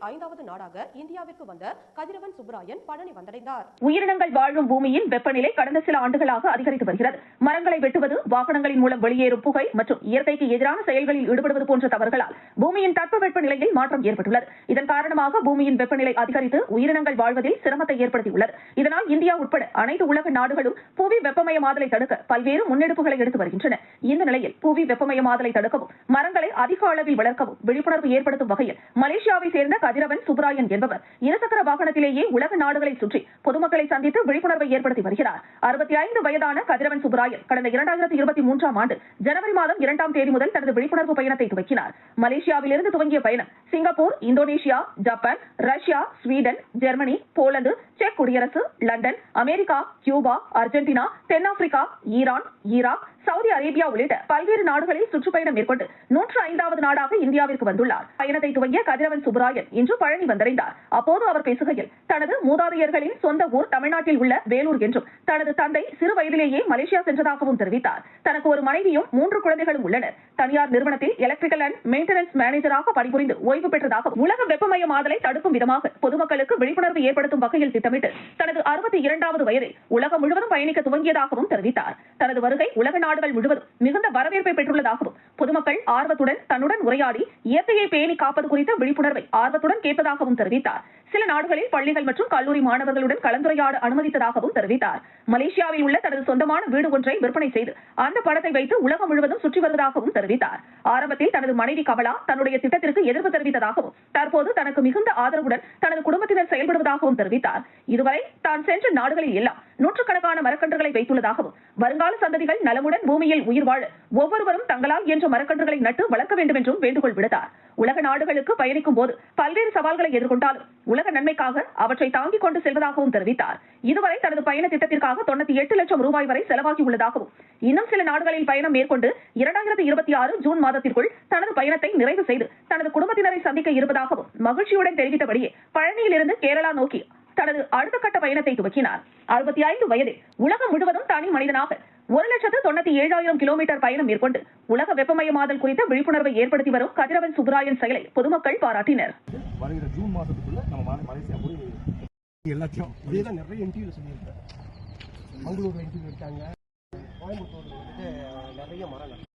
5வது நாடாக இந்தியாவிற்கு வந்த கதிரவன் சுப்ராயன் பழனி வந்தடைந்தார். உயிரினங்கள் வாழும் பூமியின் வெப்பநிலை கடந்த சில ஆண்டுகளாக அதிகரித்து வருகிறது. மரங்களை வெட்டுவது, வாகனங்களின் மூலம் வெளியேறும் புகை மற்றும் இயற்கைக்கு எதிரான செயல்களில் ஈடுபடுவது போன்ற தவறுகளால் பூமியின் தட்பவெப்ப நிலையில் மாற்றம் ஏற்பட்டுள்ளது. இதன் காரணமாக பூமியின் வெப்பநிலை அதிகரித்து உயிரினங்கள் வாழ்வதில் சிரமத்தை ஏற்படுத்தியுள்ளது. இதனால் இந்தியா உட்பட அனைத்து உலக நாடுகளும் புவி வெப்பமயமாதலை தடுக்க பல்வேறு முன்னெடுப்புகளை எடுத்து வருகின்றன. இந்த நிலையில் புவி வெப்பமயமாதலை தடுக்கவும் மரங்களை அதிக அளவில் வளர்க்கவும் விழிப்புணர்வு ஏற்படுத்தும் வகையில் மலேசியாவை சேர்ந்த கதிரவன் சுப்ராயன் என்பவர் இருசக்கர வாகனத்திலேயே உலக நாடுகளை சுற்றி பொதுமக்களை சந்தித்து விழிப்புணர்வை ஏற்படுத்தி வருகிறார். 65 வயதான கதிரவன் சுப்ராயன் கடந்த 2023ஆம் ஆண்டு ஜனவரி மாதம் 2ஆம் தேதி முதல் தனது விழிப்புணர்வு பயணத்தை துவக்கினார். மலேசியாவிலிருந்து துவங்கிய பயணம் Singapore, Indonesia, Japan, Russia, Sweden, Germany, Poland, check குடியரசு, லண்டன், அமெரிக்கா, கியூபா, அர்ஜென்டினா, தென்னாப்பிரிக்கா, ஈரான், ஈராக், சவுதி அரேபியா உள்ளிட்ட பல்வேறு நாடுகளில் சுற்றுப்பயணம் மேற்கொண்டு 105வது நாடாக இந்தியாவிற்கு வந்துள்ளார். பயணத்தை துவங்கிய கதிரவன் சுப்ராயன் இன்று பழனி வந்தடைந்தார். அப்போது அவர் பேசுகையில் தனது மூதாதையர்களின் சொந்த ஊர் தமிழ்நாட்டில் உள்ள வேலூர் என்றும் தனது தந்தை சிறு வயதிலேயே மலேசியா சென்றதாகவும் தெரிவித்தார். தனக்கு ஒரு மனைவியும் 3 குழந்தைகளும் உள்ளனர். தனியார் நிறுவனத்தில் எலக்ட்ரிக்கல் அண்ட் மெயின்டெனன்ஸ் மேனேஜராக பணிபுரிந்து ஓய்வு பெற்றதாகவும் உலக வெப்பமயமாதலை தடுக்கும் விதமாக பொதுமக்களுக்கு விழிப்புணர்வு ஏற்படுத்தும் வகையில் திட்டமிட்டு தனது 62வது வயதில் உலகம் முழுவதும் பயணிக்க துவங்கியதாகவும் தெரிவித்தார். தனது வருகை உலக நாடுகள் முழுவதும் மிகுந்த வரவேற்பை பெற்றுள்ளதாகவும் பொதுமக்கள் ஆர்வத்துடன் தன்னுடன் உரையாடி இயற்கையை பேணி காப்பது குறித்த விழிப்புணர்வை ஆர்வத்துடன் கேட்பதாகவும் தெரிவித்தார். சில நாடுகளில் பள்ளிகள் மற்றும் கல்லூரி மாணவர்களுடன் கலந்துரையாட அனுமதித்ததாகவும் தெரிவித்தார். மலேசியாவில் உள்ள தனது சொந்தமான வீடு ஒன்றை விற்பனை செய்து அந்த படத்தை வைத்து உலகம் முழுவதும் சுற்றி வருவதாகவும் தெரிவித்தார். ஆரம்பத்தில் தனது மனைவி கமலா தன்னுடைய திட்டத்திற்கு எதிர்ப்பு தெரிவித்ததாகவும் தற்போது தனக்கு மிகுந்த ஆதரவுடன் தனது குடும்பத்தினர் செயல்படுவதாகவும் தெரிவித்தார். இதுவரை தான் சென்ற நாடுகளில் எல்லாம் நூற்றுக்கணக்கான மரக்கன்றுகளை வைத்துள்ளதாகவும் வருங்கால சந்ததிகள் நலமுடன் பூமியில் உயிர் வாழ ஒவ்வொருவரும் தங்களால் என்ற மரக்கன்றுகளை நட்டு வளர்க்க வேண்டும் என்றும் வேண்டுகோள் விடுத்தார். உலக நாடுகளுக்கு பயணிக்கும் போது பல்வேறு சவால்களை எதிர்கொண்டாலும் உலக நன்மைக்காக அவற்றை தாங்கிக் கொண்டு செல்வதாகவும் தெரிவித்தார். இதுவரை தனது பயண திட்டத்திற்காக 98 லட்சம் ரூபாய் வரை செலவாகி உள்ளதாகவும் இன்னும் சில நாடுகளில் பயணம் மேற்கொண்டு 2026 ஜூன் மாதத்திற்குள் தனது பயணத்தை நிறைவு செய்து தனது குடும்பத்தினரை சந்திக்க இருப்பதாகவும் மகிழ்ச்சியுடன் தெரிவித்தபடியே பழனியிலிருந்து கேரளா நோக்கி தனது அடுத்த கட்ட பயணத்தை துவக்கினார். 65 வயதில் உலகம் முழுவதும் தனி மனிதனாக 1,97,000 கிலோமீட்டர் பயணம் மேற்கொண்டு உலக வெப்பமயமாதல் குறித்த விழிப்புணர்வை ஏற்படுத்தி வரும் கதிரவன் சுப்ராயன் செயலை பொதுமக்கள் பாராட்டினர். வருகிற ஜூன் மாசத்துக்குள்ள நம்ம மலேசியா போய் எல்லாத்தையும் இதெல்லாம் நிறைய இன்டர்வியூ சொல்லியிருக்கேன். மங்களூர்ல இன்டர்வியூ இருக்காங்க, கோயம்புத்தூர்ல வந்துட்டு நிறைய மரம்